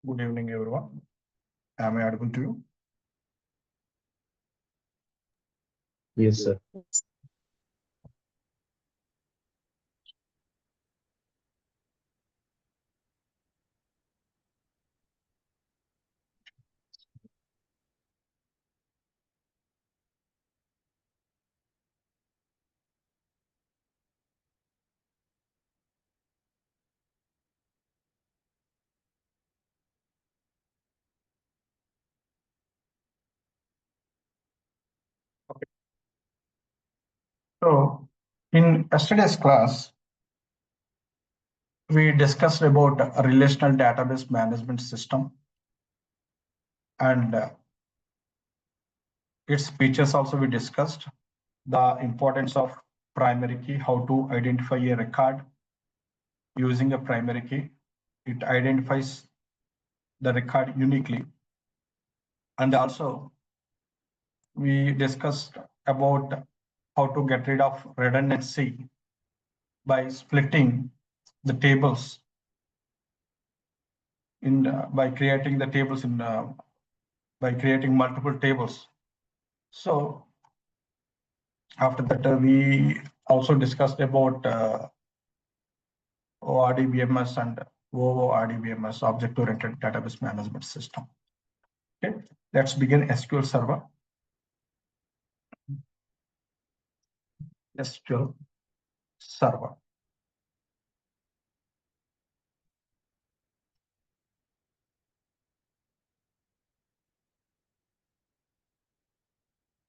Good evening, everyone. Am I audible to you? Yes, sir. Okay. So, in yesterday's class, we discussed about a relational database management system and its features. Also, we discussed the importance of primary key, how to identify a record using a primary key. It identifies the record uniquely. And also, we discussed about how to get rid of redundancy by splitting the tables in by creating the tables in by creating multiple tables. So after that, we also discussed about ORDBMS and OORDBMS, object-oriented database management system. Okay, let's begin SQL Server. SQL Server.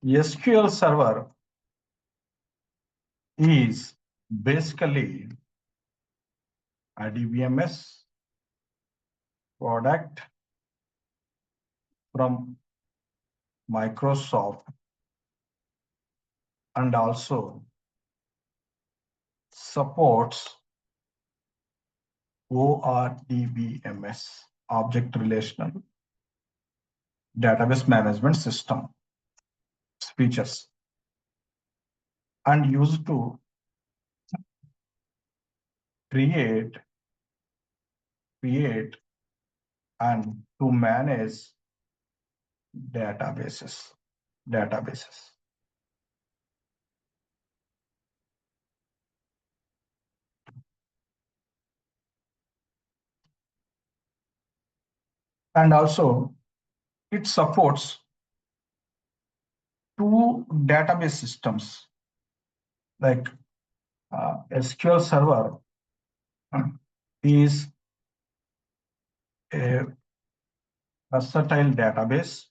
SQL Server is basically a DBMS product from Microsoft and also supports ORDBMS, Object Relational Database Management System features, and used to create and to manage databases. And also it supports two database systems like SQL Server is a versatile database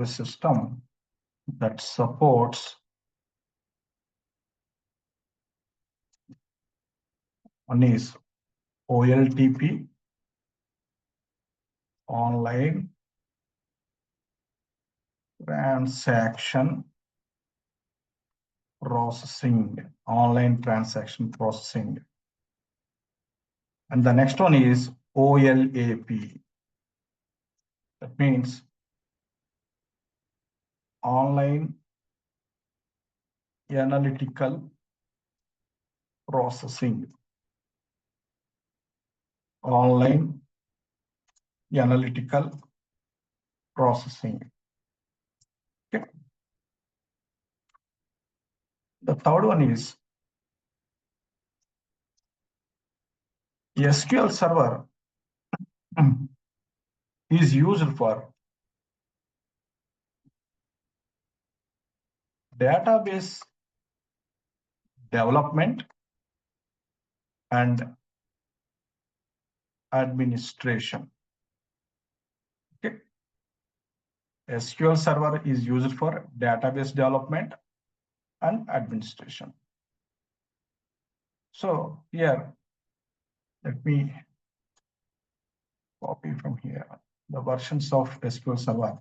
system that supports one is OLTP, online transaction processing, and the next one is OLAP. That means online analytical processing. Online analytical processing. Okay. The third one is SQL Server is used for database development and administration. Okay. SQL Server is used for database development and administration. So here, let me copy from here the versions of SQL Server.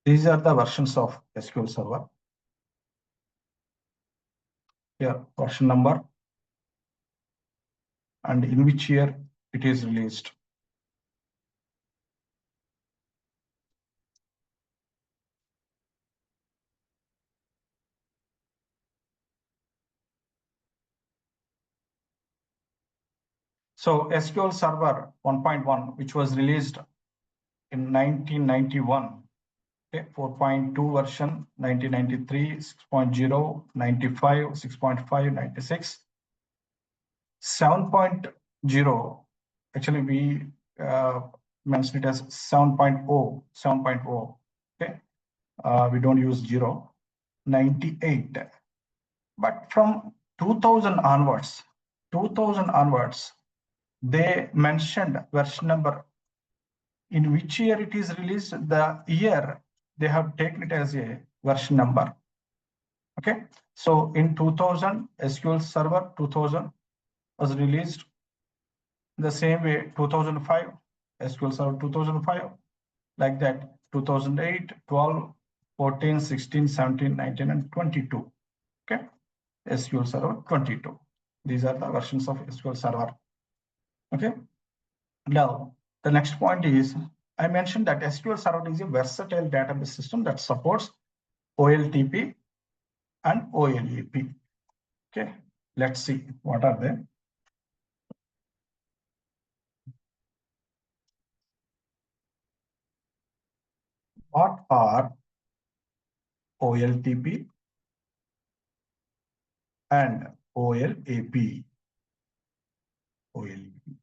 These are the versions of SQL Server. Here, version number and in which year it is released. So SQL Server 1.1, which was released in 1991. Okay, 4.2 version, 1993, 6.0, 95, 6.5, 96. 7.0, actually we mentioned it as 7.0, 7.0. Okay, we don't use 0. 98. But from 2000 onwards, they mentioned version number in which year it is released. The year they have taken it as a version number. Okay, so in 2000, SQL Server 2000 was released. The same way 2005, SQL Server 2005, like that 2008, 12, 14, 16, 17, 19, and 22. Okay, SQL Server 22. These are the versions of SQL Server. Okay, now the next point is, I mentioned that SQL Server is a versatile database system that supports OLTP and OLAP. Okay, let's see what are they. What are OLTP and OLAP? OLAP.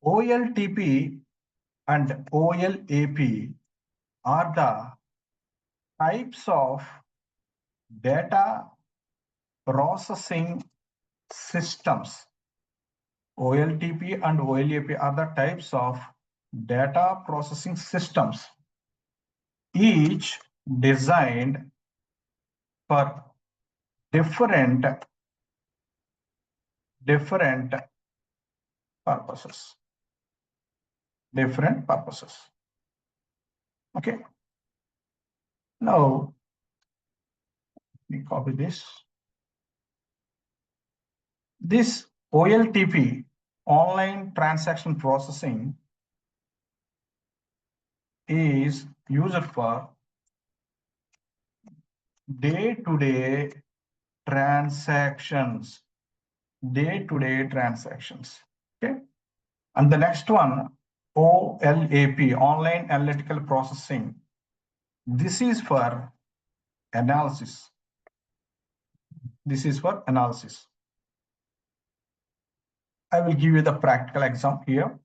OLTP and OLAP are the types of data processing systems. OLTP and OLAP are the types of data processing systems, each designed for different purposes. Okay. Now, let me copy this. This OLTP, online transaction processing, is used for day-to-day transactions. Okay. And the next one, OLAP, online analytical processing. This is for analysis. I will give you the practical example here.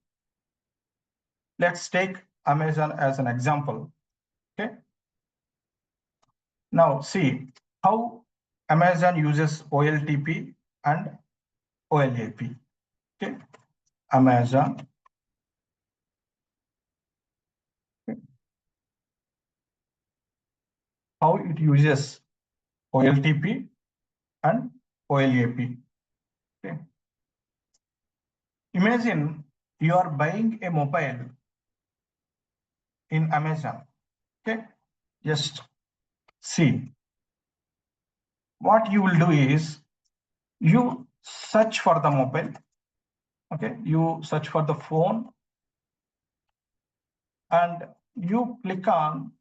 Let's take Amazon as an example. Okay. Now see how Amazon uses OLTP and OLAP. Okay. Amazon. Okay. How it uses OLTP and OLAP. Okay. Imagine you are buying a mobile in Amazon. Okay. Just see. What you will do is you search for the mobile. Okay. You search for the phone and you click on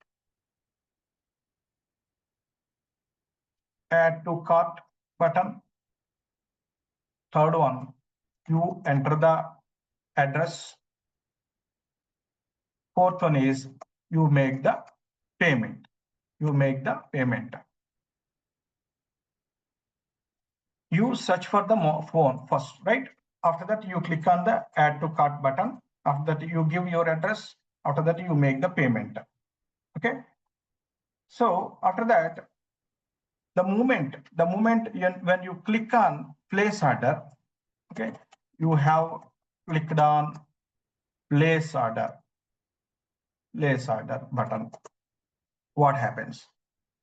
add to cart button. Third one, you enter the address. Fourth one is you make the payment. You search for the phone first, right? After that, you click on the add to cart button. After that, you give your address. After that, you make the payment. Okay. So after that, the moment when you click on place order, okay, you have clicked on place order button. What happens?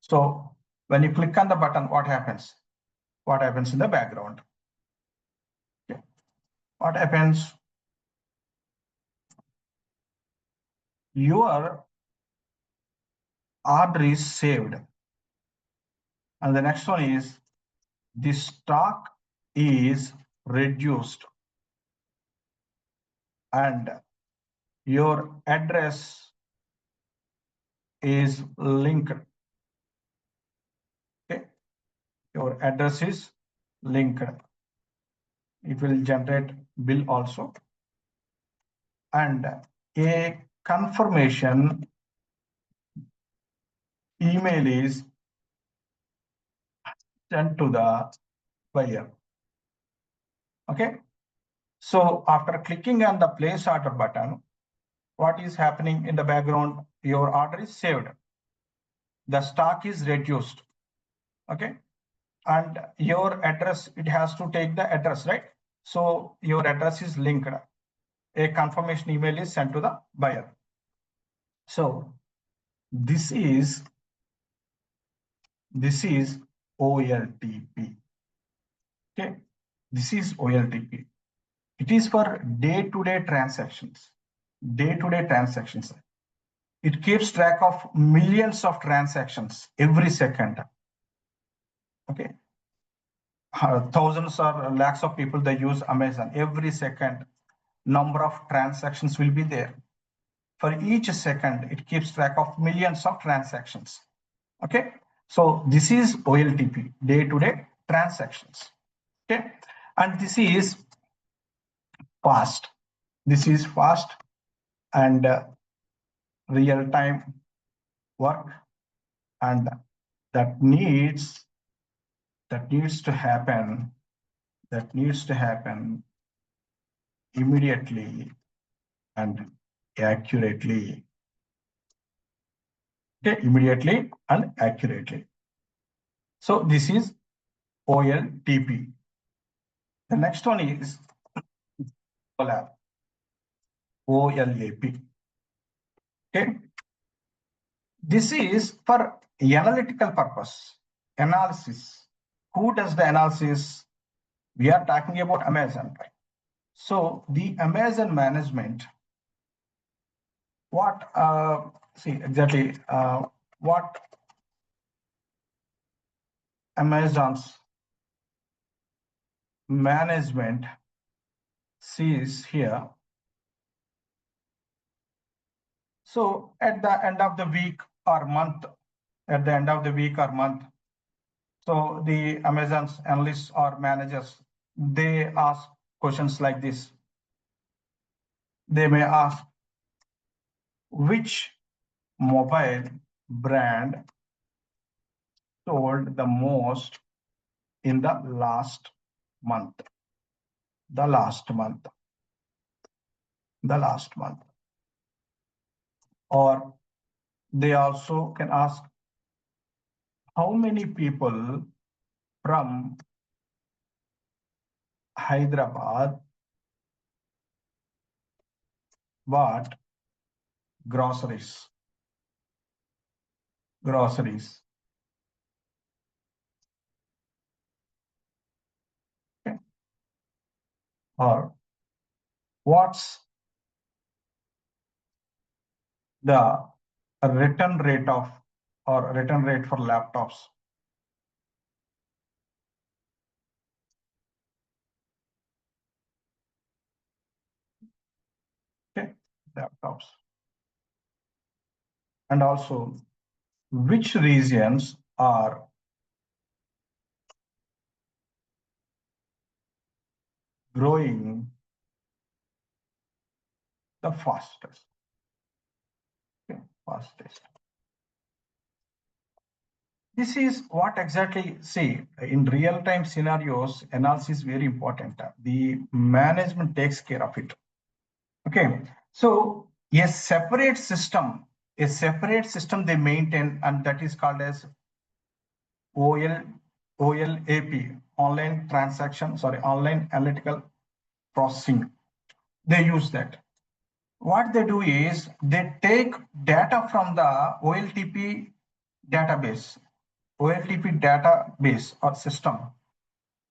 So when you click on the button, what happens? What happens in the background? Okay. what happens? Your order is saved. And the next one is the stock is reduced and your address is linked. Okay, your address is linked. It will generate bill also. And a confirmation email is sent to the buyer. Okay. So after clicking on the place order button, what is happening in the background? Your order is saved. The stock is reduced. Okay. And your address, it has to take the address, right? So your address is linked. A confirmation email is sent to the buyer. So this is OLTP. Okay, this is OLTP. It is for day-to-day transactions. Day-to-day transactions. It keeps track of millions of transactions every second. Okay, thousands or lakhs of people, they use Amazon every second. Number of transactions will be there. For each second, it keeps track of millions of transactions. Okay, so this is OLTP, day-to-day transactions. Okay, and this is fast. This is fast and real-time work, and that needs to happen. That needs to happen immediately and accurately. Okay, immediately and accurately. So this is OLTP. The next one is OLAP. OLAP. Okay. This is for analytical purpose, analysis. Who does the analysis? We are talking about Amazon, right? So the Amazon management, what what Amazon's management sees here. So at the end of the week or month, so the Amazon's analysts or managers, they ask questions like this. They may ask, which mobile brand sold the most in the last month? The last month. Or they also can ask, how many people from Hyderabad bought groceries? Okay. Or what's the return rate for laptops? Okay, laptops. And also, which regions are growing the fastest? Okay, fastest. This is what exactly, see, in real-time scenarios, analysis is very important. The management takes care of it. Okay, so a separate system they maintain, and that is called as OLAP, online analytical processing. They use that. What they do is they take data from the OLTP database or system.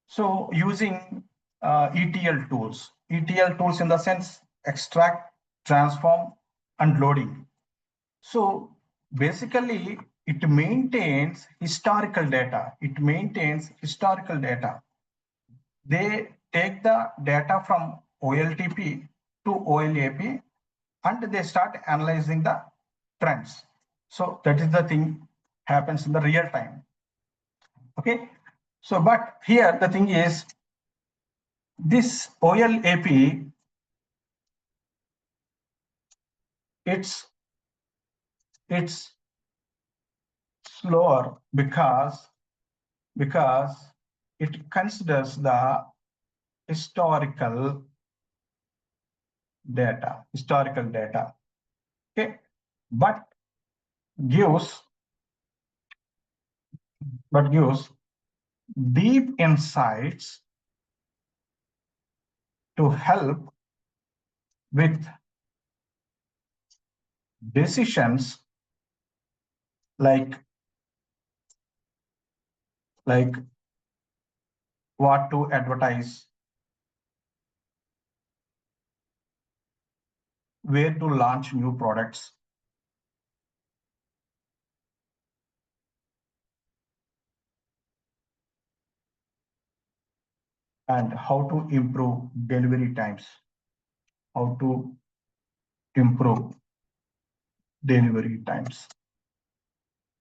So using ETL tools, ETL tools in the sense extract, transform, and loading. So basically, it maintains historical data. It maintains historical data. They take the data from OLTP to OLAP and they start analyzing the trends. So that is the thing happens in the real time. Okay. So, but here the thing is this OLAP, it's slower because it considers the historical data, okay, but gives deep insights to help with decisions like what to advertise, where to launch new products, and how to improve delivery times. How to improve delivery times.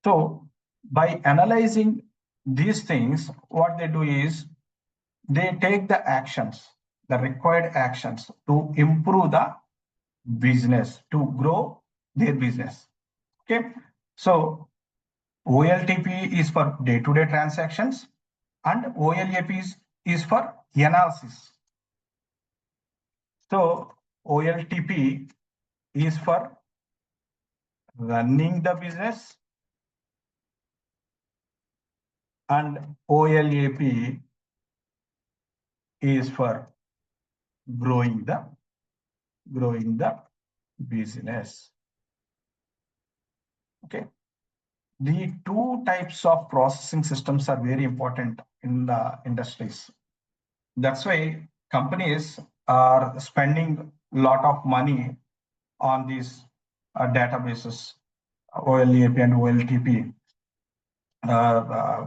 So by analyzing these things, what they do is they take the actions, the required actions to improve the business, to grow their business. Okay. So OLTP is for day-to-day transactions and OLAP is for analysis. So OLTP is for running the business and OLAP is for growing the business. Okay. The two types of processing systems are very important in the industries. That's why companies are spending a lot of money on these databases, OLAP and OLTP,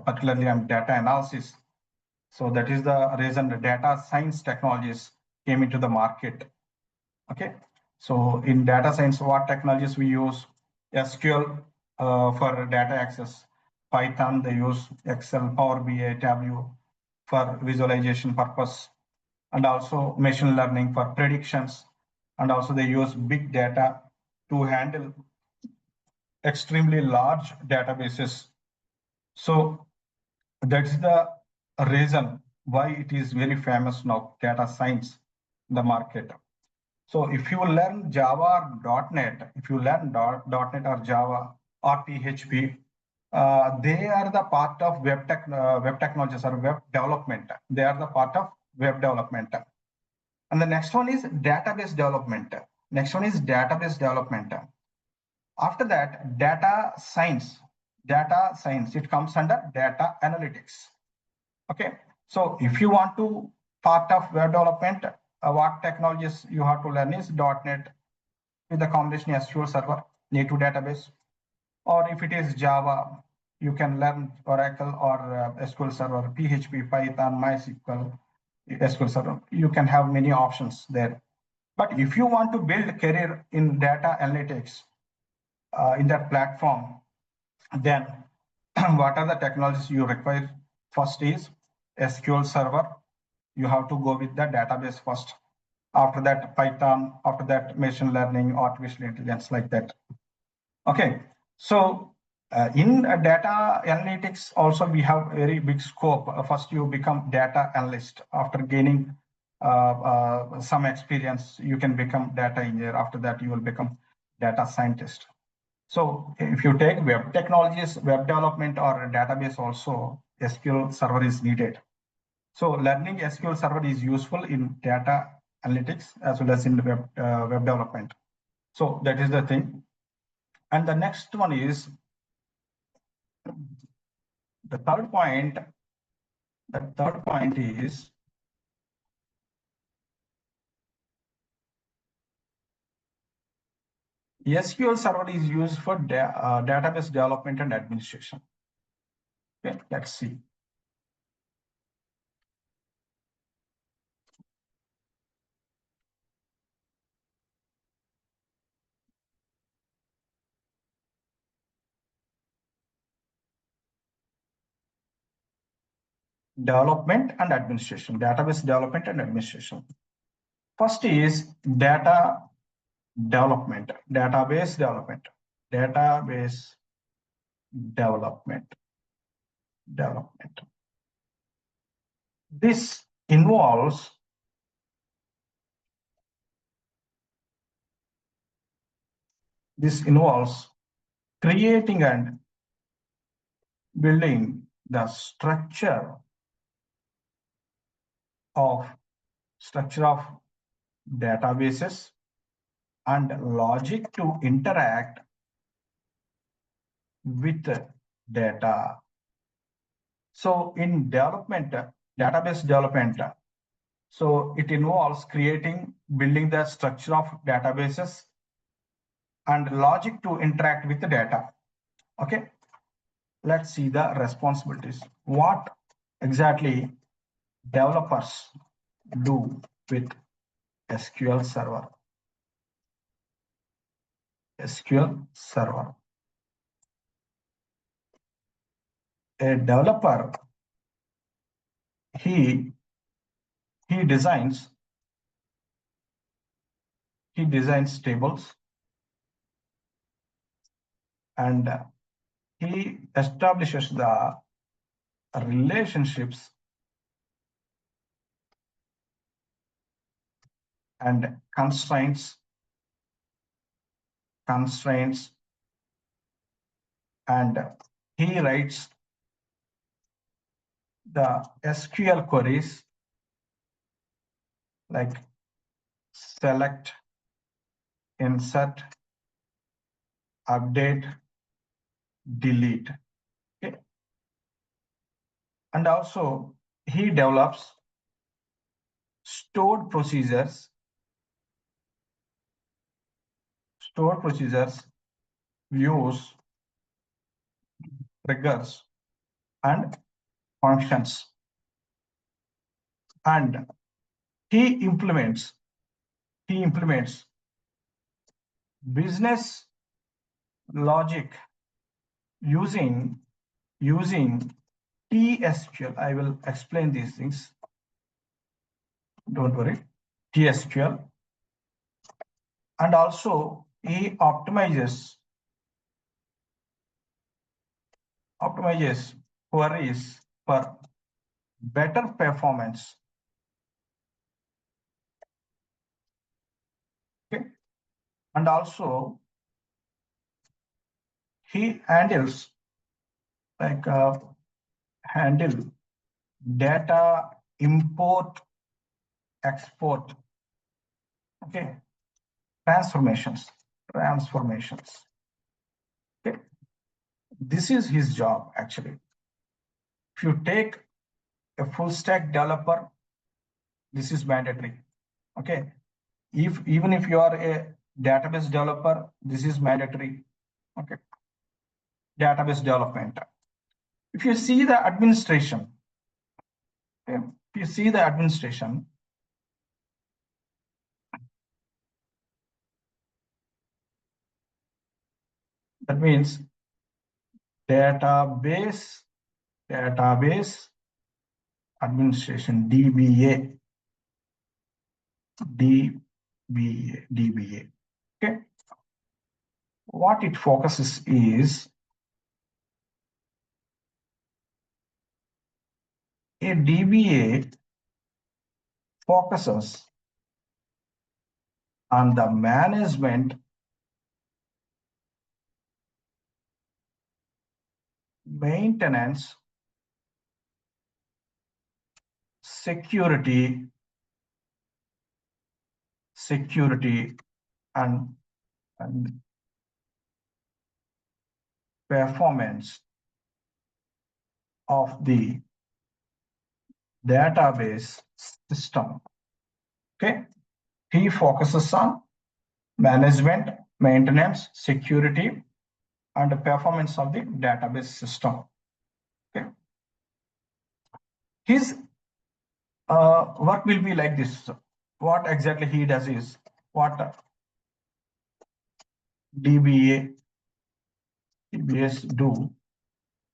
particularly on data analysis. So that is the reason the data science technologies came into the market. Okay. So in data science, what technologies we use? SQL for data access, Python, they use Excel, Power BI, Tableau for visualization purpose, and also machine learning for predictions. And also they use big data to handle extremely large databases. So that's the reason why it is very famous now, data science in the market. So if you learn Java or .NET, if you learn .NET or Java or PHP, they are the part of web technologies or web development. They are the part of web development. And the next one is database development. After that, data science, it comes under data analytics. Okay. So if you want to part of web development, what technologies you have to learn is .NET with the combination SQL Server, native database, or if it is Java, you can learn Oracle or SQL Server, PHP, Python, MySQL, SQL Server. You can have many options there. But if you want to build a career in data analytics in that platform, then what are the technologies you require? First is SQL Server. You have to go with the database first. After that, Python. After that, machine learning, artificial intelligence, like that. Okay. So in data analytics, also we have very big scope. First, you become data analyst. After gaining some experience, you can become data engineer. After that, you will become data scientist. So if you take web technologies, web development or database also, SQL Server is needed. So learning SQL Server is useful in data analytics as well as in web development. So that is the thing. And the next one is the third point. The third point is SQL Server is used for database development and administration. Okay, let's see. Development and administration, database development and administration. First is data development, database development, database development. This involves creating and building the structure of databases and logic to interact with data. So in development, database development, so it involves building the structure of databases and logic to interact with the data. Okay, let's see the responsibilities. What exactly developers do with SQL Server? SQL Server. A developer, he designs tables, and he establishes the relationships and constraints, and he writes the SQL queries like select, insert, update, delete. Okay. And also he develops stored procedures, views, triggers, and functions. And he implements business logic using TSQL. I will explain these things. Don't worry. TSQL. And also he optimizes queries for better performance. Okay. And also he handles data import, export. Okay. Transformations. Okay. This is his job actually. If you take a full stack developer, this is mandatory. Okay. Even if you are a database developer, this is mandatory. Okay. Database development. If you see the administration, okay, that means database administration, DBA. Okay. What it focuses is a DBA focuses on the management, maintenance, security, and performance of the database system. Okay. He focuses on management, maintenance, security, and performance of the database system. Okay. His work will be like this. What exactly he does is what DBAs do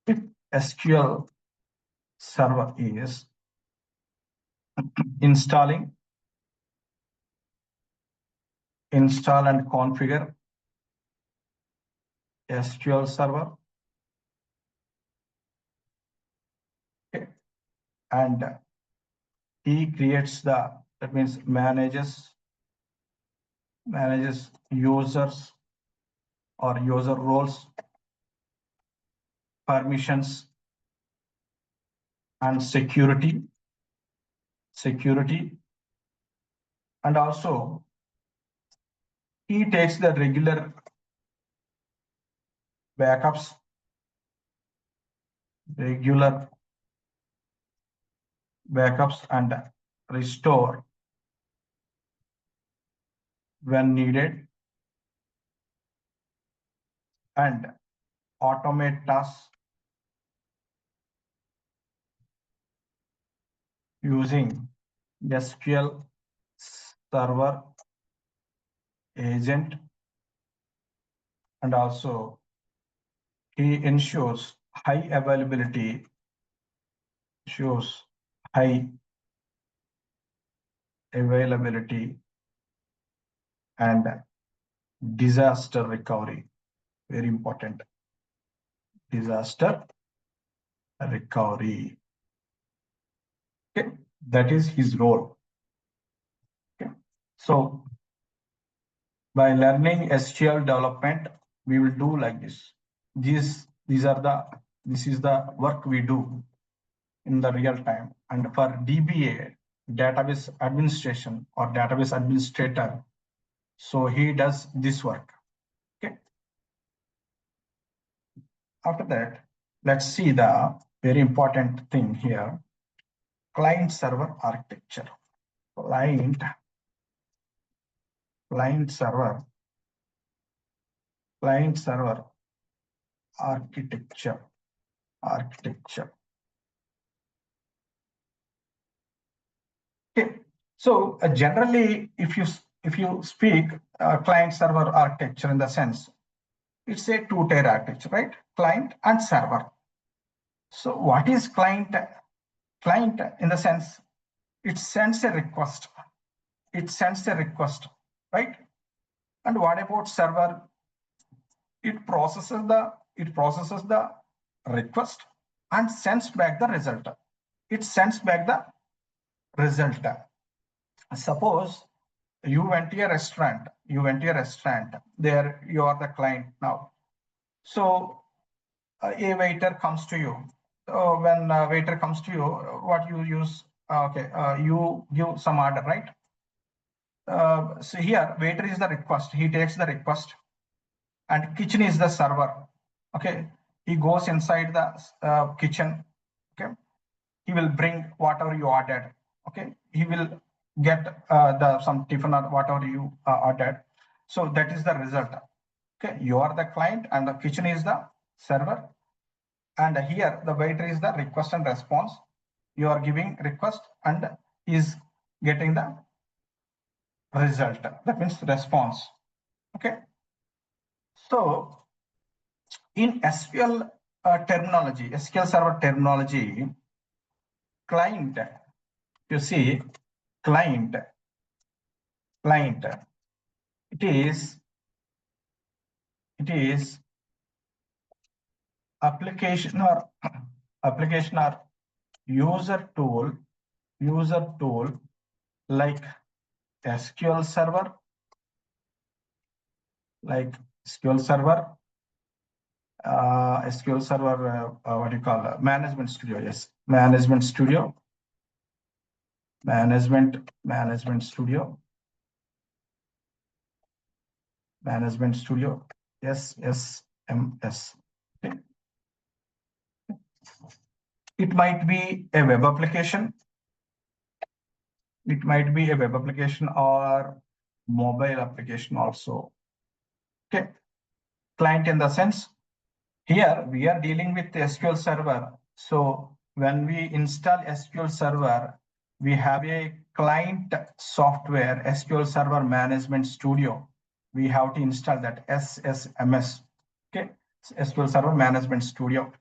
with SQL Server is install and configure SQL Server. Okay. And he creates that means manages users or user roles, permissions, and security, and also he takes the regular backups, and restore when needed, and automate tasks using SQL Server agent, and also he ensures high availability, and disaster recovery. Very important. Disaster recovery. Okay, that is his role. Okay, so by learning SQL development, we will do like this. This is the work we do in the real time. And for DBA, database administration or database administrator, so he does this work. Okay. After that, let's see the very important thing here. Client server architecture. Client server architecture. Okay. So generally, if you speak client server architecture in the sense, it's a two-tier architecture, right? Client and server. So what is client? Client in the sense, it sends a request. Right? And what about server? It processes the request and sends back the result. Suppose you went to a restaurant. There you are the client now. So a waiter comes to you. When a waiter comes to you, what you use? You give some order, right? So here, waiter is the request. He takes the request, and kitchen is the server. Okay, he goes inside the kitchen. Okay, he will bring whatever you ordered. Okay, he will get some tiffin or whatever you ordered. So that is the result. Okay, you are the client, and the kitchen is the server. And here the waiter is the request and response. You are giving request and is getting the result. That means response. Okay. So in SQL terminology, SQL Server terminology, client, you see, client, it is application or user tool like SQL Server, what do you call Management Studio? Yes, Management Studio. SSMS. Okay. It might be a web application. Or mobile application also. Okay, client in the sense, here we are dealing with SQL Server. So when we install SQL Server, we have a client software, SQL Server Management Studio. We have to install that SSMS. Okay, SQL Server Management Studio.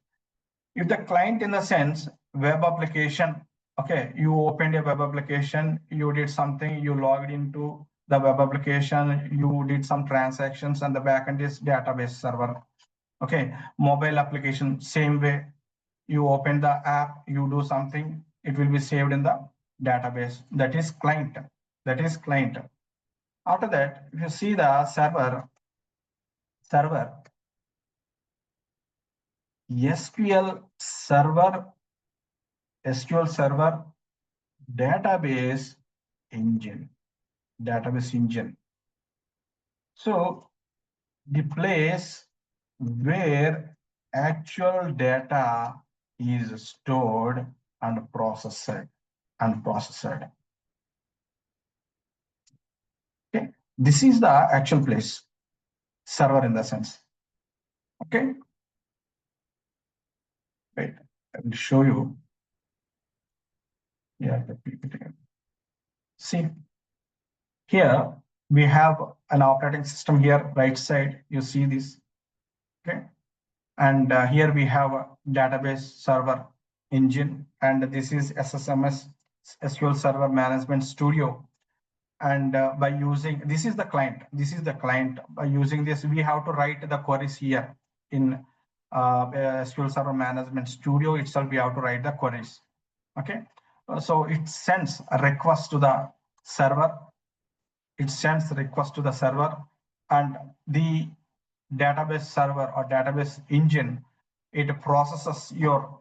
If the client in the sense web application, okay, you opened a web application, you did something, you logged into the web application, you did some transactions, and the backend is database server. Okay, mobile application, same way. You open the app, you do something, it will be saved in the database. That is client. That is client. After that, if you see the server, SQL Server database engine. So the place where actual data is stored and processed. Okay, this is the actual place, server in the sense. Okay, wait, I will show you. Yeah, see, here we have an operating system here, right side, you see this. Okay, and here we have a database server engine, and this is SSMS, SQL Server Management Studio. And by using, this is the client, by using this, we have to write the queries here in SQL Server Management Studio itself. We have to write the queries. Okay, so it sends a request to the server. And the database server or database engine, it processes your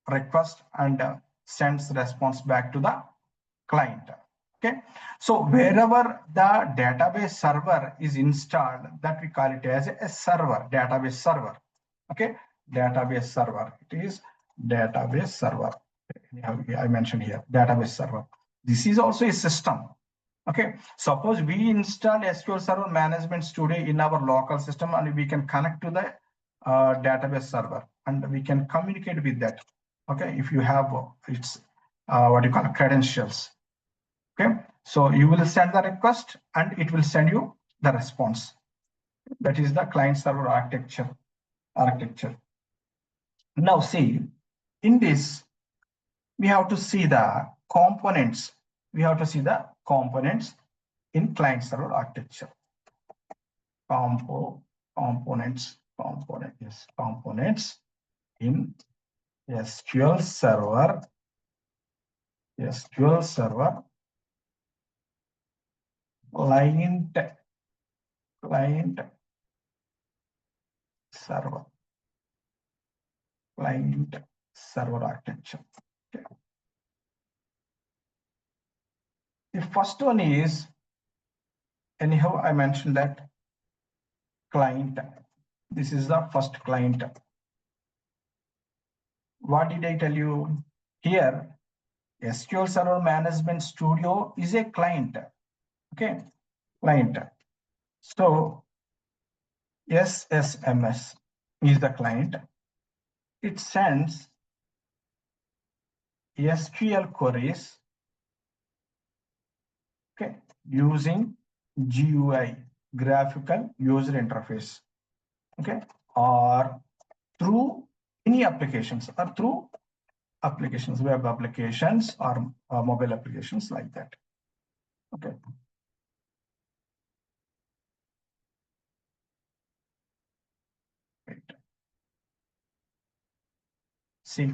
request and sends response back to the client. Okay, so wherever the database server is installed, that we call it as a server, database server. Okay, database server. It is database server. I mentioned here database server. This is also a system. Okay, suppose we install SQL Server Management Studio in our local system, and we can connect to the database server, and we can communicate with that. Okay, if you have its what you call credentials. Okay, so you will send the request and it will send you the response. That is the client server architecture. Now see, in this, we have to see the components. In client server architecture. Components in SQL Server client server architecture. Okay. The first one is, anyhow, I mentioned that client. This is the first client. What did I tell you? Here, SQL Server Management Studio is a client. Okay, client. So SSMS is the client. It sends SQL queries, okay, using GUI, graphical user interface, okay, or through any applications, or through applications, web applications, or mobile applications like that. Okay. Wait. See,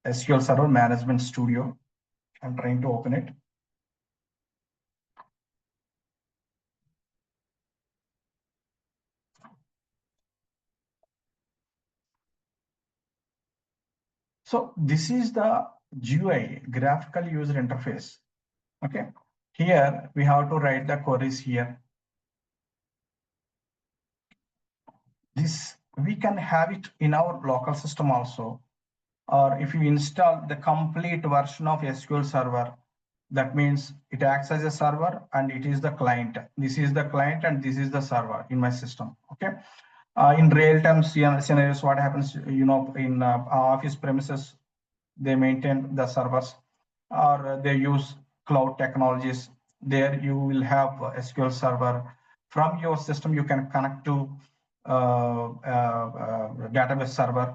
SQL Server Management Studio. I'm trying to open it. So this is the GUI, graphical user interface. Okay. Here we have to write the queries here. This we can have it in our local system also, or if you install the complete version of SQL Server, That means it acts as a server and it is the client. This is the client and this is the server in my system. Okay. In real-time scenarios, what happens, in office premises, they maintain the servers or they use cloud technologies. There you will have SQL server. From your system, you can connect to database server.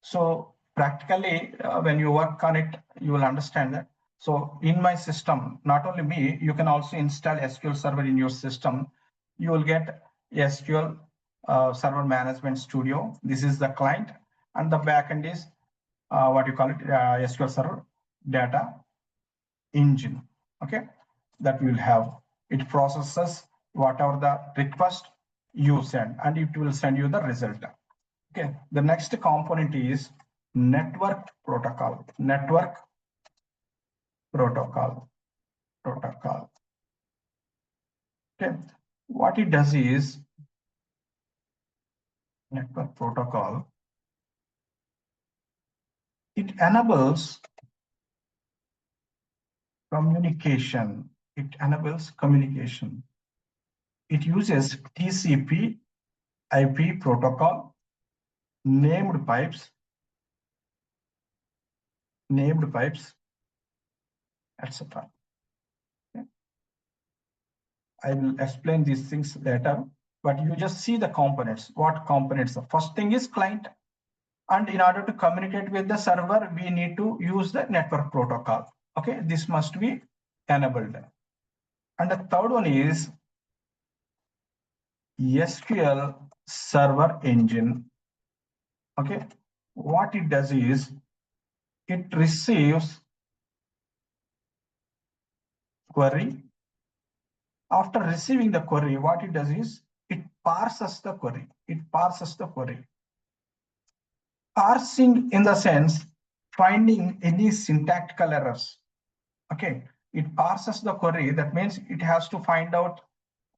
So practically, when you work on it, you will understand that. So in my system, not only me, you can also install SQL server in your system. You will get SQL Server Management Studio. This is the client, and the backend is what you call it, SQL Server Data Engine. Okay, that will have. It processes whatever the request you send, and it will send you the result. Okay, the next component is network protocol. Network protocol. Okay, what it does is network protocol. It enables communication. It enables communication. It uses TCP IP protocol, named pipes, etc. Okay. I will explain these things later, but you just see the components. What components? The first thing is client. And in order to communicate with the server, we need to use the network protocol. Okay, this must be enabled. And the third one is SQL Server Engine. Okay, what it does is it receives query. After receiving the query, what it does is it parses the query. Parsing in the sense finding any syntactical errors. Okay, it parses the query. That means it has to find out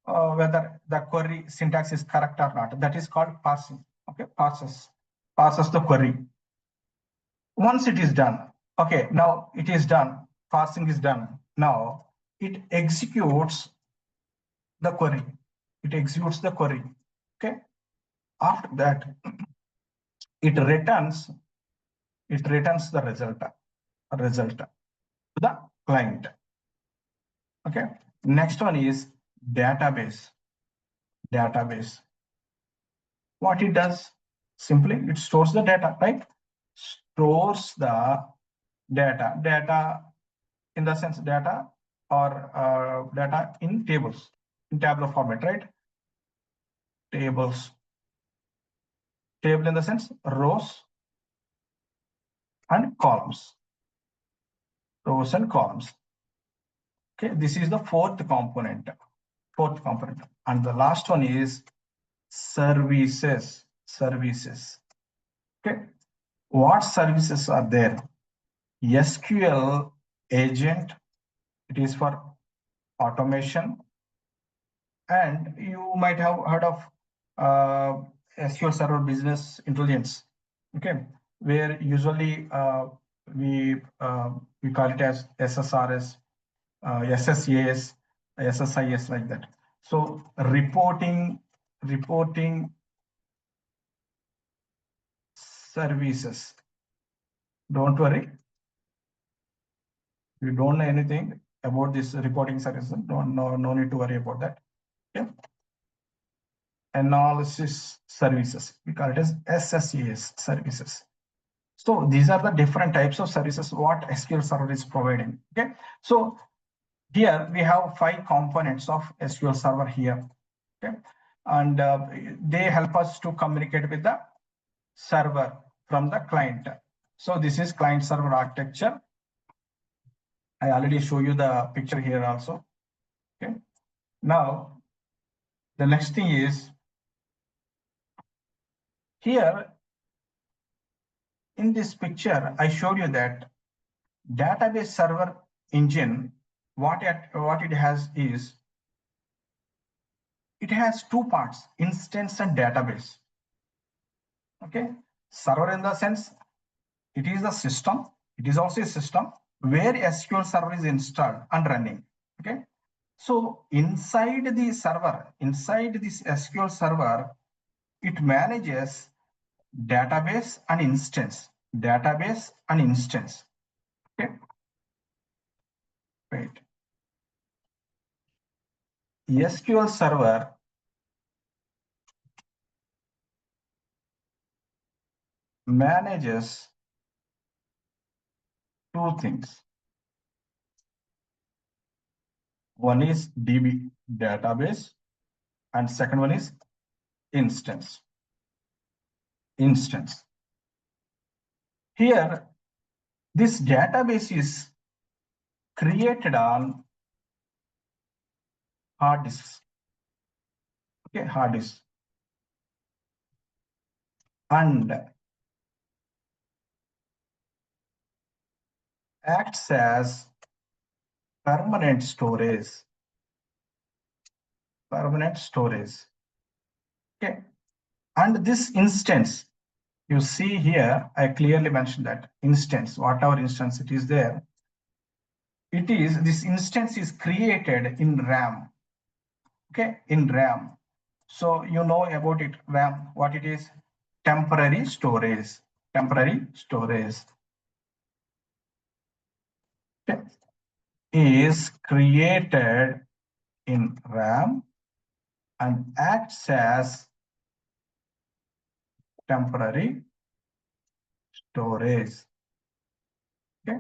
whether the query syntax is correct or not. That is called parsing. Okay, parses the query. Once it is done, okay, now it is done. Parsing is done. Now it executes the query. Okay. After that, it returns the result to the client. Okay. Next one is database. What it does? Simply, it stores the data, right? Stores the data in the sense data or data in tables, in tabular format, right? Tables. Table in the sense rows and columns. Okay, this is the fourth component. And the last one is services. Okay, what services are there? SQL agent, it is for automation, and you might have heard of SQL Server Business Intelligence. Okay, where usually we call it as SSRS, SSAS, SSIS, like that. So reporting services. Don't worry, you don't know anything about this reporting services. No need to worry about that. Okay. Analysis services, we call it as SSAS services. So these are the different types of services what SQL Server is providing. Okay, so here we have 5 components of SQL Server here. Okay, and they help us to communicate with the server from the client. So this is client server architecture. I already show you the picture here also. Okay, now the next thing is here in this picture I showed you that database server engine, what it has is, it has 2 parts, instance and database. Okay, server in the sense it is a system, it is also a system, where SQL Server is installed and running. Okay. So inside the server, inside this SQL Server, it manages database and instance. Database and instance. Okay. Wait. SQL Server manages two things. One is DB, database, and second one is instance. Instance. Here, this database is created on hard disks. Okay, hard disk. And acts as permanent storage. Permanent storage. Okay. And this instance, you see here, I clearly mentioned that instance, whatever instance it is there, it is, this instance is created in RAM. Okay, in RAM. So you know about it, RAM, what it is? Temporary storage. Temporary storage. Okay. Is created in RAM and acts as temporary storage. Okay.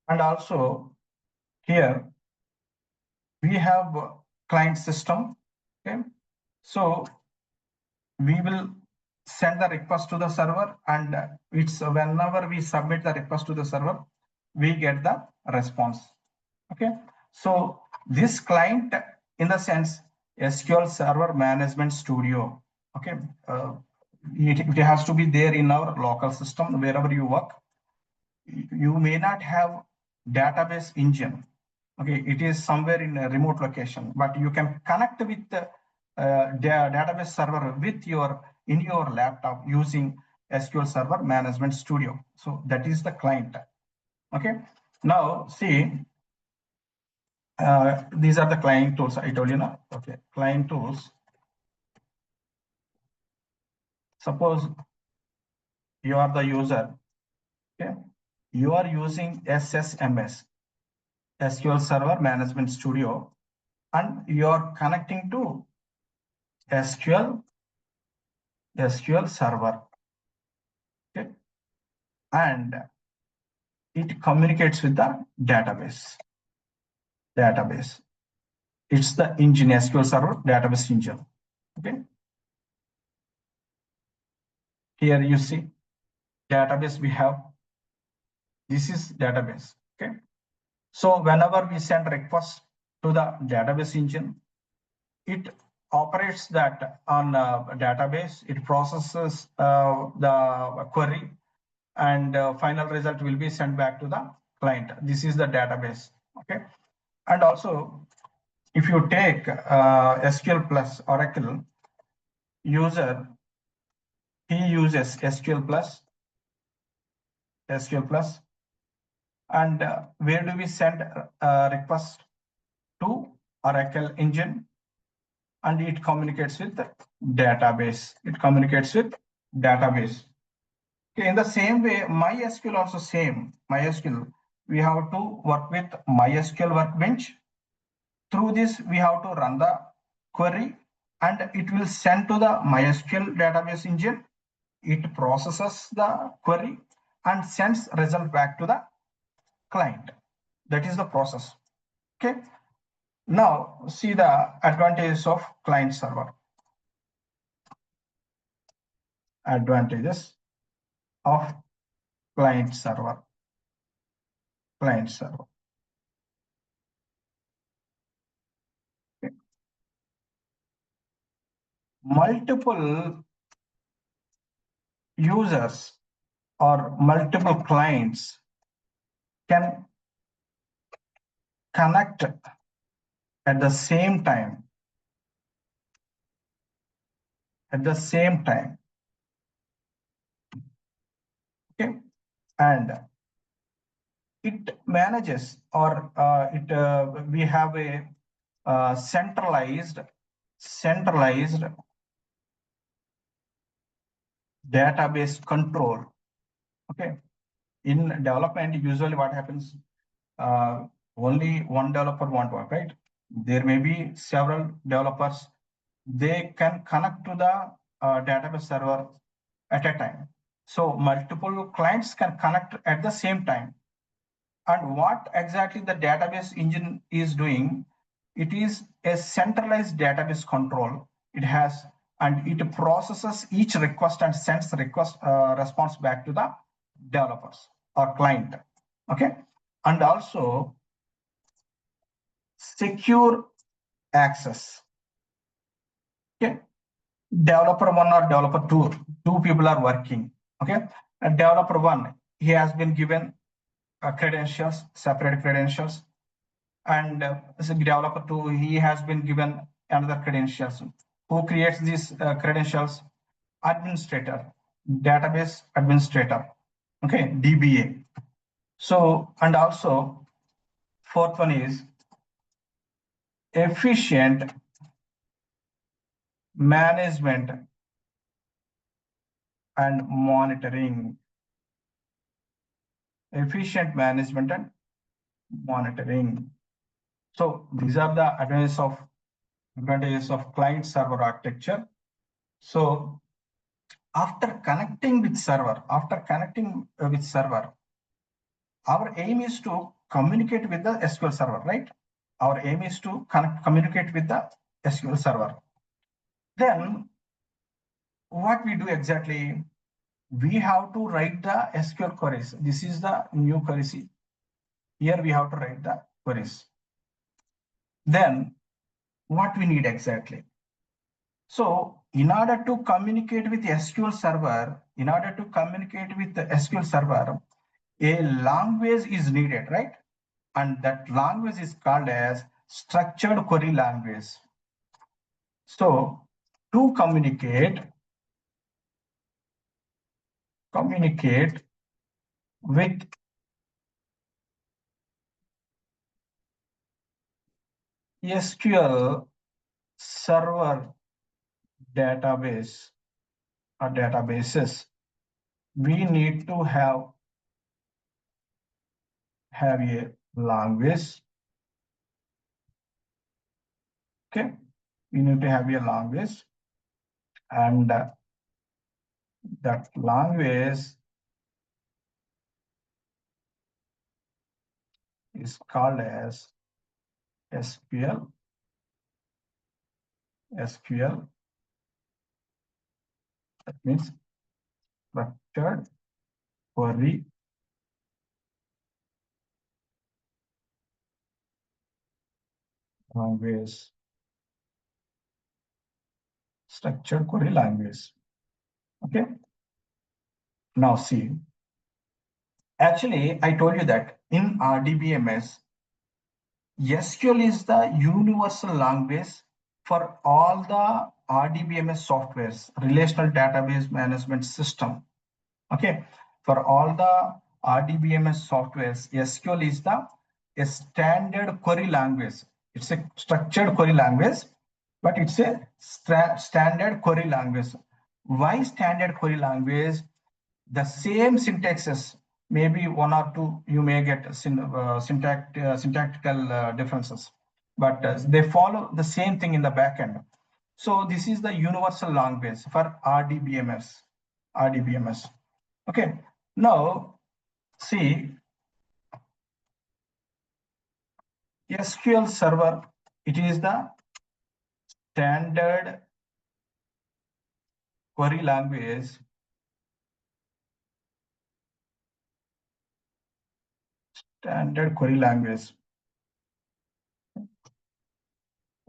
And also here we have client system. Okay. So we will send the request to the server, and it's whenever we submit the request to the server, we get the response. Okay. So this client, in the sense, SQL Server Management Studio. Okay. It has to be there in our local system wherever you work. You may not have database engine. Okay, it is somewhere in a remote location, but you can connect with the database server with in your laptop using SQL Server Management Studio. So that is the client. Okay. Now see, these are the client tools I told you now. Okay, client tools. Suppose you are the user. Okay, you are using SSMS, SQL Server Management Studio, and you are connecting to SQL Server. Okay, and it communicates with the database. It's the engine, SQL Server database engine. Okay. Here you see database we have. This is database. Okay. So whenever we send request to the database engine, it operates that on a database. It processes the query, and final result will be sent back to the client. This is the database. Okay. And also, if you take SQL plus Oracle, user, he uses SQL plus, and where do we send request to Oracle engine, and it communicates with the database. Okay, in the same way, MySQL also same. MySQL, we have to work with MySQL Workbench. Through this, we have to run the query, and it will send to the MySQL database engine. It processes the query and sends result back to the client. That is the process. Okay. Now see the advantages of client server. Advantages of client server. Okay. Multiple users or multiple clients can connect at the same time. Okay, and it manages, or we have a centralized database control. Okay, in development, usually what happens, only one developer won't work, right? There may be several developers. They can connect to the database server at a time. So multiple clients can connect at the same time. And what exactly the database engine is doing, it is a centralized database control. It has, and it processes each request and sends the request response back to the developers or client. Okay, and also secure access. Okay, developer one or developer two people are working. Okay, and developer one, he has been given credentials, separate credentials, and as a developer two, he has been given another credentials. Who creates these credentials? Administrator, database administrator. Okay, DBA. So, and also fourth one is efficient management and monitoring. Efficient management and monitoring. So these are the advantages of client server architecture. So after connecting with server, our aim is to communicate with the SQL server, right? Our aim is to communicate with the SQL server. Then what we do exactly? We have to write the SQL queries. This is the new queries. Here we have to write the queries. Then what we need exactly? So in order to communicate with SQL server, a language is needed, right? And that language is called as structured query language. So to communicate with SQL server database or databases, we need to have a language. Okay, we need to have a language, and that language is called as SQL. That means structured query language. Structured query language. Okay. Now see, actually, I told you that in RDBMS, SQL is the universal language for all the RDBMS softwares, relational database management system. Okay, for all the RDBMS softwares, SQL is a standard query language. It's a structured query language, but it's a standard query language. Why standard query language? The same syntaxes, maybe one or two, you may get syntactical differences, but they follow the same thing in the backend. So this is the universal language for RDBMS. Okay, now see, SQL Server, it is the standard query language.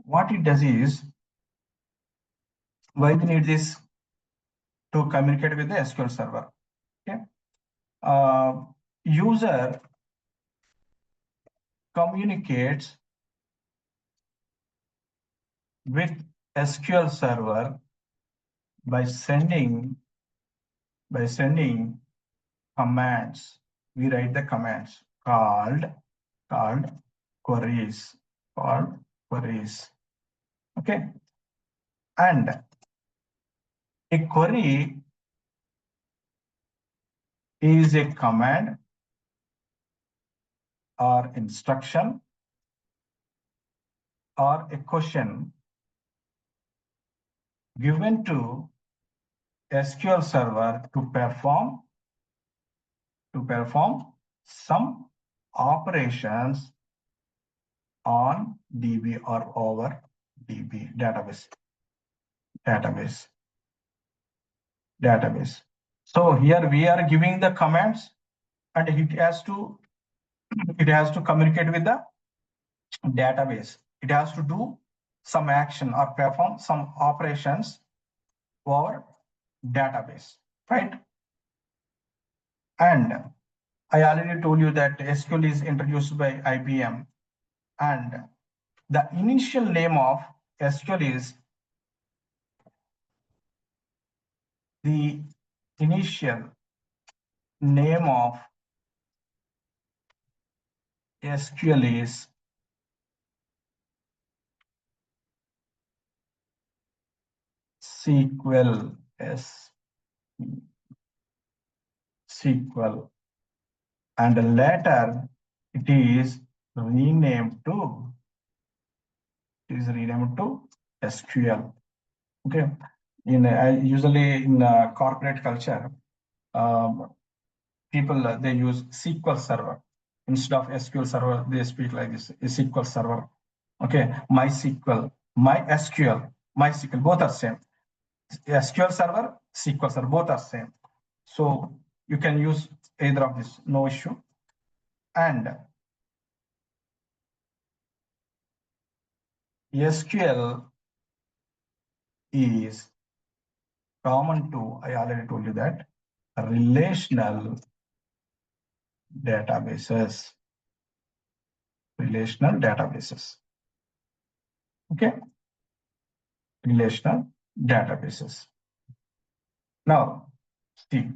What it does is, why we need this? To communicate with the SQL Server. Okay, user communicates with SQL Server by sending commands. We write the commands called queries, okay. And a query is a command or instruction or a question given to SQL server to perform some operations on DB or over DB database. So here we are giving the commands, and it has to communicate with the database. It has to do some action or perform some operations over database, right? And I already told you that SQL is introduced by IBM, and the initial name of SQL is the initial name of SQL is SQL, SQL, and later it is renamed to SQL. Okay, usually in corporate culture, people they use SQL Server instead of SQL Server. They speak like this: SQL Server. Okay, MySQL, MySQL, MySQL, both are same. SQL Server, SQL Server, both are same. So you can use either of this, no issue. And SQL is common to, I already told you that, relational databases. Okay, relational databases. Now, see,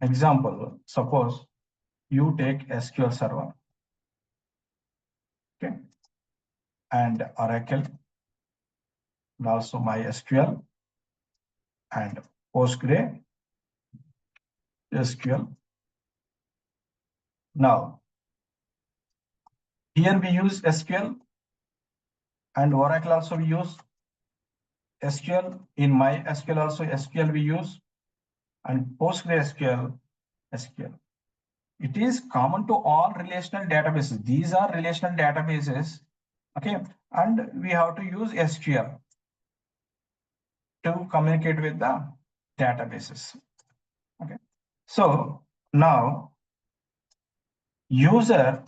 example, suppose you take SQL Server, okay, and Oracle, and also MySQL and PostgreSQL. Now, here we use SQL, and Oracle also we use SQL. In MySQL also SQL we use, and PostgreSQL SQL. It is common to all relational databases. These are relational databases, okay, and we have to use SQL to communicate with the databases. Okay, so now user,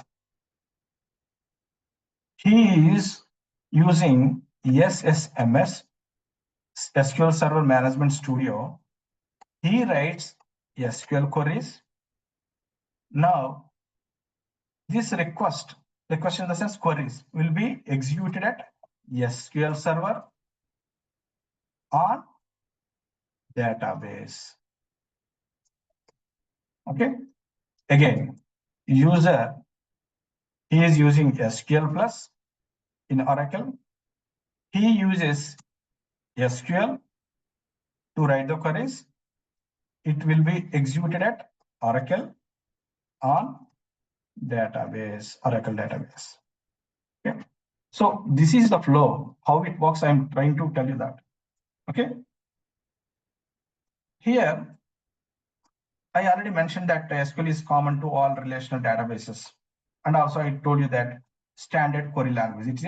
he is using SSMS, SQL Server Management Studio. He writes SQL queries. Now this request in the sense queries will be executed at SQL Server on database. Okay, again, user, he is using SQL plus in Oracle. He uses SQL to write the queries. It will be executed at Oracle on database, Oracle database. Okay, so this is the flow, how it works. I'm trying to tell you that. Okay, here I already mentioned that SQL is common to all relational databases, and also I told you that standard query language.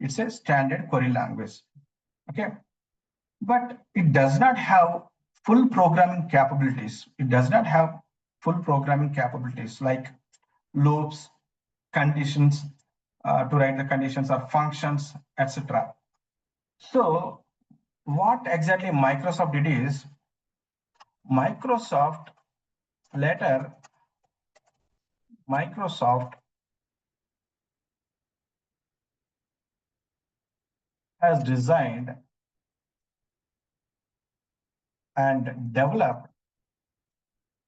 It's a standard query language. Okay, but it does not have full programming capabilities. Like loops, conditions, to write the conditions or functions, etc. So what exactly Microsoft did is, Microsoft has designed and developed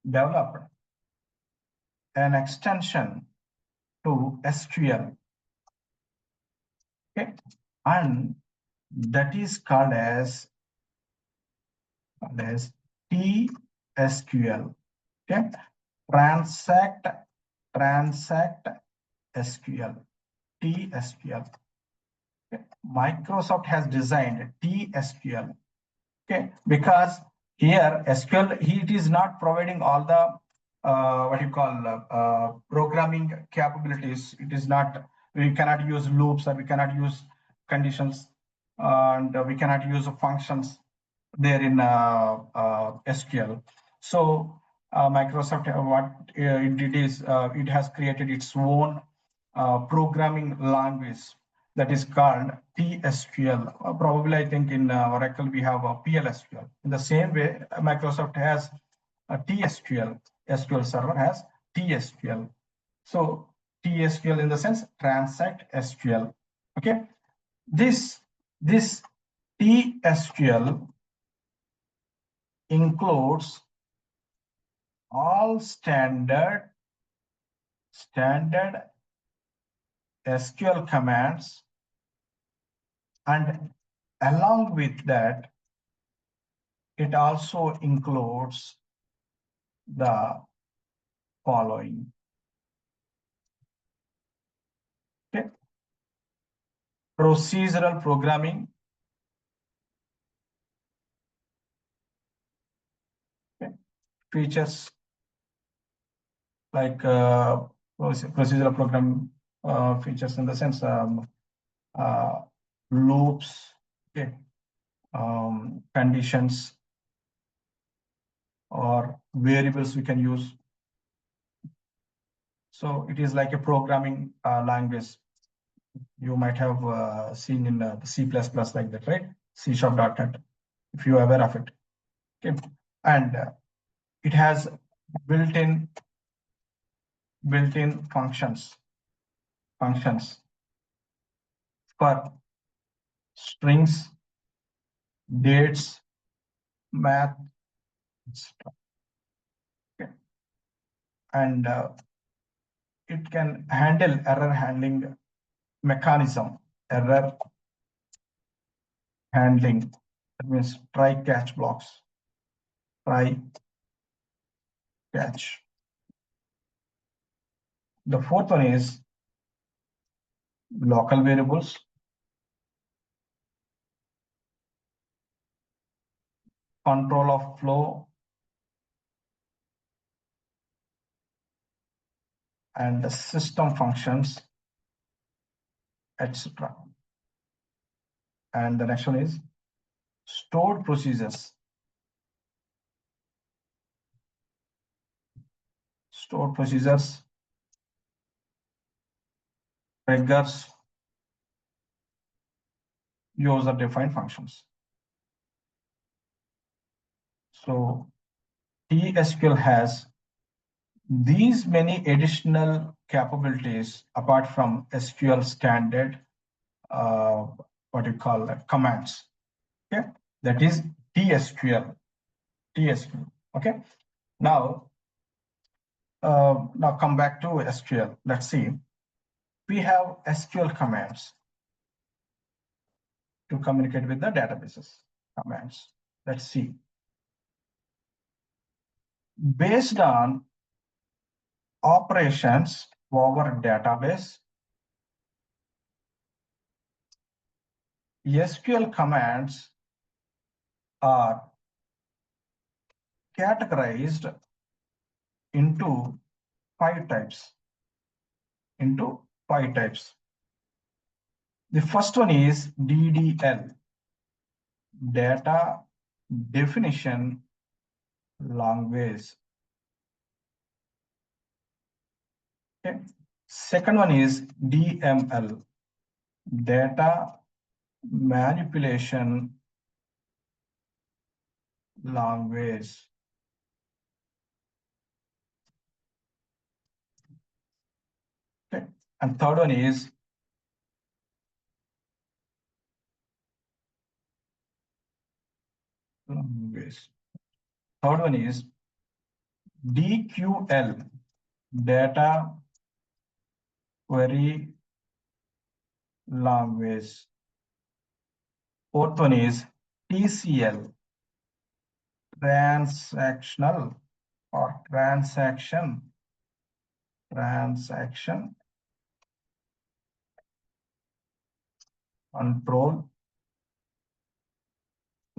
developed an extension to SQL. Okay, and that is called as TSQL. Okay, transact SQL, TSQL. Okay. Microsoft has designed TSQL. Okay, because here SQL it is not providing all the what you call programming capabilities. It is not, we cannot use loops, or we cannot use conditions, and we cannot use functions there in SQL. So Microsoft, what it did is it has created its own programming language that is called TSQL. Probably, I think in Oracle we have a PLSQL. In the same way, Microsoft has a TSQL. SQL Server has TSQL. So TSQL in the sense transact SQL. Okay, this TSQL includes all standard SQL commands, and along with that, it also includes the following. Okay. Procedural programming. Okay. Features like procedural program features in the sense loops, okay, conditions, or variables we can use. So it is like a programming language. You might have seen in the C++ like that, right? C#.NET, if you are aware of it. Okay, and it has built-in functions for strings, dates, math, etc. Okay. And it can handle error handling mechanism. Error handling, that means try catch blocks. Try catch. The fourth one is local variables. Control of flow, and the system functions, etc. And the next one is stored procedures. Stored procedures, triggers, user-defined functions. So TSQL has these many additional capabilities apart from SQL standard, what you call commands. Okay, that is TSQL. Okay. Now come back to SQL. Let's see. We have SQL commands to communicate with the databases. Commands. Let's see. Based on operations over database, SQL commands are categorized into five types. The first one is DDL, data definition language. Okay. Second one is DML, data manipulation language. Okay. And third one is language. Third one is DQL, data query language. Fourth one is TCL, transactional or transaction control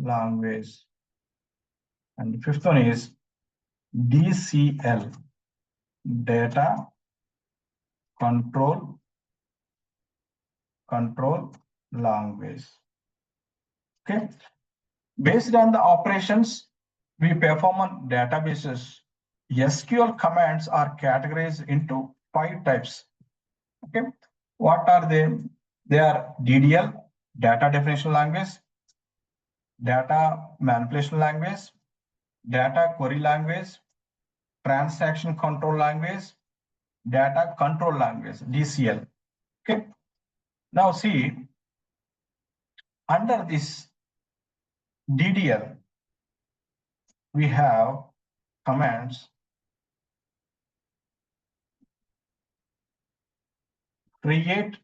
language. And the fifth one is DCL, data control language. Okay. Based on the operations we perform on databases, SQL commands are categorized into 5 types. Okay. What are they? They are DDL, data definition language, data manipulation language, data query language, transaction control language, data control language, DCL. Okay. Now see, under this DDL, we have commands create,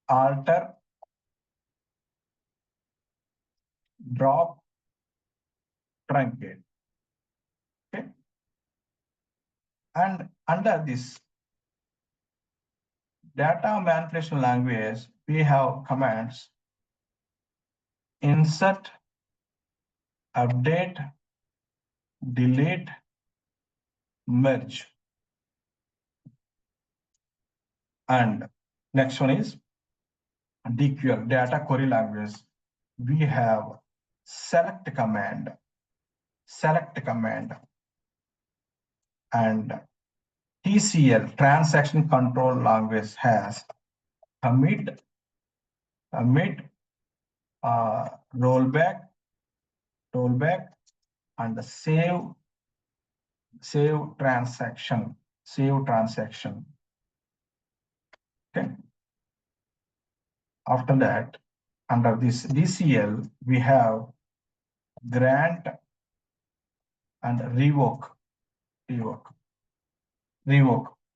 alter, drop, truncate. Okay. And under this data manipulation language, we have commands insert, update, delete, merge. And next one is DQL, data query language. We have select command, and TCL, transaction control language, has commit, rollback, and save transaction. Okay. After that, under this DCL, we have grant and revoke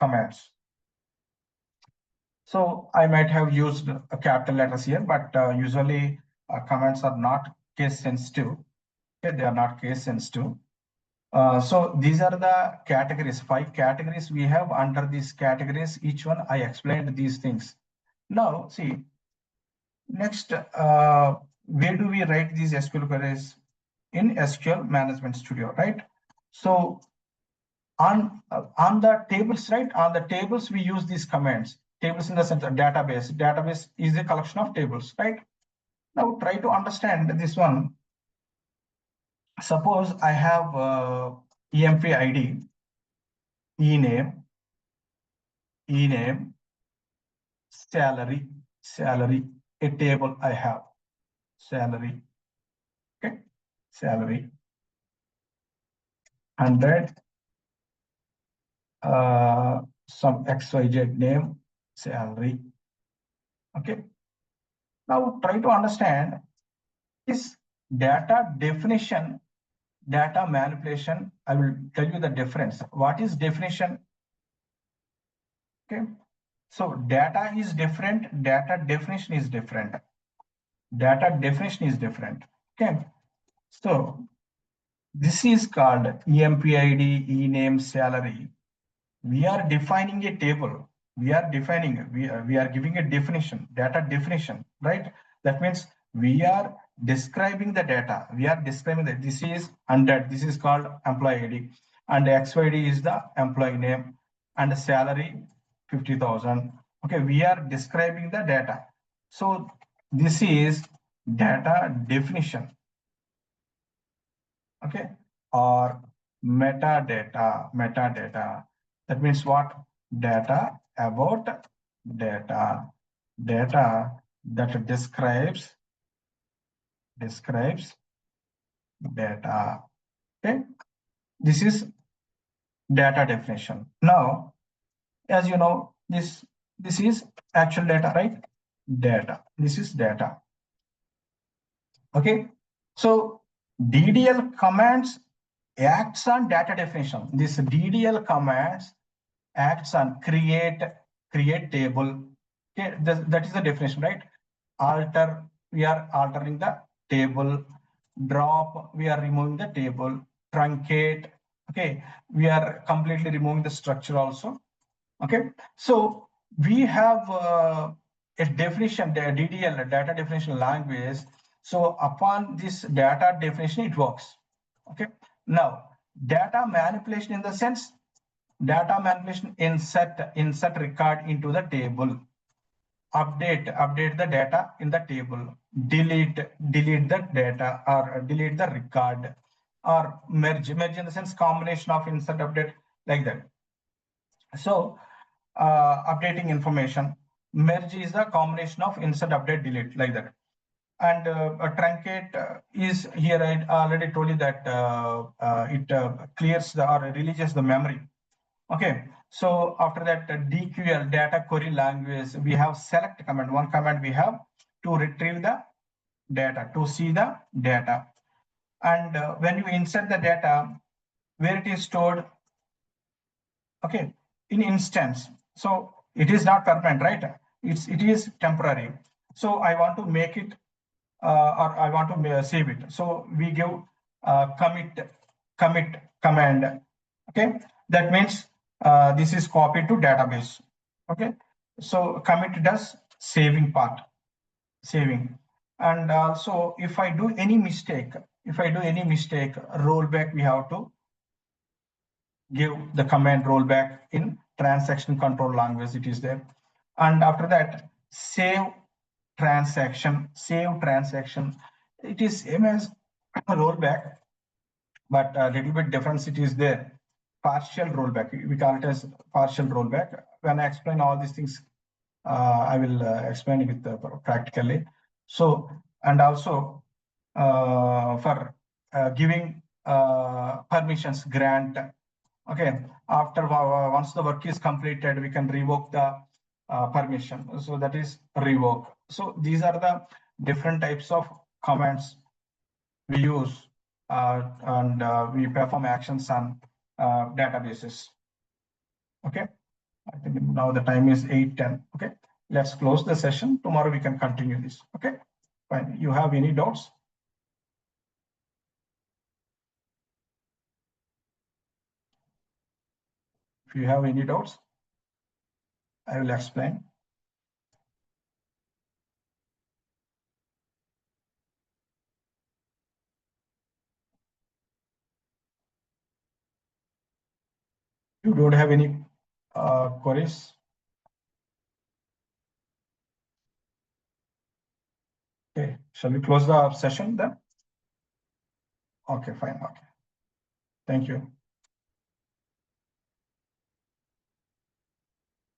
commands. So I might have used a capital letters here, but usually commands are not case sensitive. Okay, they are not case sensitive. So these are the categories, 5 categories we have. Under these categories, each one I explained these things. Now see, next, where do we write these SQL queries? In SQL Management Studio, right? So on the tables, right? On the tables, we use these commands. Tables in the sense of database. Database is a collection of tables, right? Now try to understand this one. Suppose I have EMP ID, ename, salary, a table I have, salary, okay, salary, 100, some XYZ name, salary. Okay. Now try to understand this data definition, data manipulation. I will tell you the difference. What is definition? Okay. So data is different, data definition is different. Okay. So this is called EMPID, ename, salary. We are defining a table. We are giving a definition, data definition, right? That means we are describing the data. We are describing that this is 100. This is called employee ID, and XYD is the employee name, and the salary 50,000. Okay, we are describing the data. So this is data definition. Okay, or metadata. That means what? Data about data that describes data. Okay, this is data definition. Now, as you know, this is actual data, right? This is data. Okay, so DDL commands acts on data definition. This DDL commands acts on create table. Okay, that is the definition, right? Alter, we are altering the table. Drop, we are removing the table. Truncate, okay, we are completely removing the structure also. Okay, so we have a definition, the DDL, data definition language. So upon this data definition, it works. Okay, now data manipulation in the sense, data manipulation, insert record into the table, update the data in the table, delete the data or delete the record, or merge in the sense combination of insert, update, like that. So updating information, merge is the combination of insert, update, delete, like that. And a truncate is here. I already told you that it clears the or releases the memory. Okay, so after that, DQL, data query language, we have select command. One command we have to retrieve the data, to see the data. And when you insert the data, where it is stored, okay, in instance. So it is not permanent, right? It is temporary. So I want to make it or I want to save it. So we give commit command. Okay, that means this is copied to database. Okay, so commit does saving part, saving. And also if I do any mistake, rollback, we have to give the command rollback in transaction control language, it is there. And after that, save transaction, it is same as rollback, but a little bit difference it is there. Partial rollback, we call it as partial rollback. When I explain all these things, I will explain it with practically. So, and also for giving permissions grant. Okay, after once the work is completed, we can revoke the permission. So that is revoke. So these are the different types of commands we use and we perform actions on databases. Okay, I think now the time is 8:10. Okay, let's close the session. Tomorrow we can continue this. Okay, fine. You have any doubts? If you have any doubts, I will explain. You don't have any queries? Okay, shall we close the session then? Okay, fine. Okay. Thank you.